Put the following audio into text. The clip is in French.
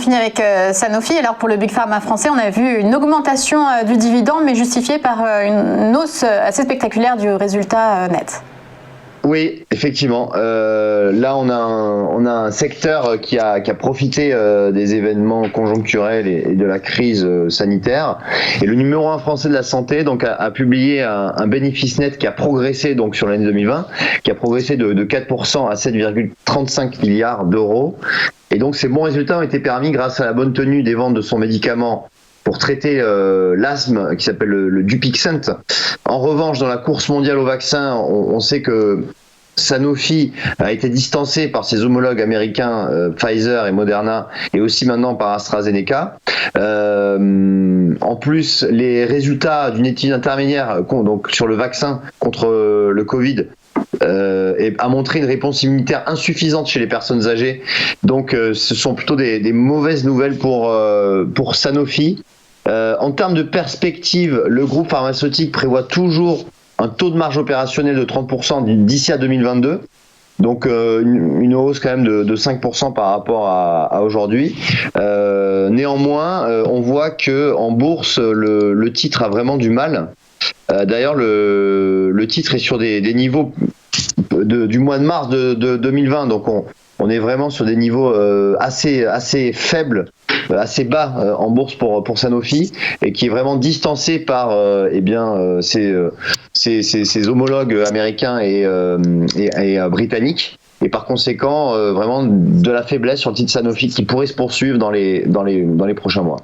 finit avec Sanofi. Alors pour le Big Pharma français, on a vu une augmentation du dividende, mais justifiée par une hausse assez spectaculaire du résultat net. Oui, effectivement. Là, on a un secteur qui a profité des événements conjoncturels et de la crise sanitaire. Et le numéro 1 français de la santé donc a publié un bénéfice net qui a progressé donc sur l'année 2020, qui a progressé de 4% à 7,35 milliards d'euros. Et donc ces bons résultats ont été permis grâce à la bonne tenue des ventes de son médicament pour traiter l'asthme qui s'appelle le Dupixent. En revanche, dans la course mondiale au vaccin, on sait que Sanofi a été distancé par ses homologues américains Pfizer et Moderna et aussi maintenant par AstraZeneca. En plus, les résultats d'une étude intermédiaire donc sur le vaccin contre le Covid a montré une réponse immunitaire insuffisante chez les personnes âgées. Donc ce sont plutôt des mauvaises nouvelles pour Sanofi. En termes de perspective, le groupe pharmaceutique prévoit toujours un taux de marge opérationnelle de 30% d'ici à 2022. Donc une hausse quand même de 5% par rapport à aujourd'hui. Néanmoins, on voit que en bourse, le titre a vraiment du mal. D'ailleurs, le titre est sur des niveaux du mois de mars de 2020. Donc on est vraiment sur des niveaux assez faibles, assez bas en bourse pour Sanofi, et qui est vraiment distancé par ses homologues américains et britanniques. Et par conséquent, vraiment de la faiblesse sur le titre Sanofi qui pourrait se poursuivre dans les prochains mois.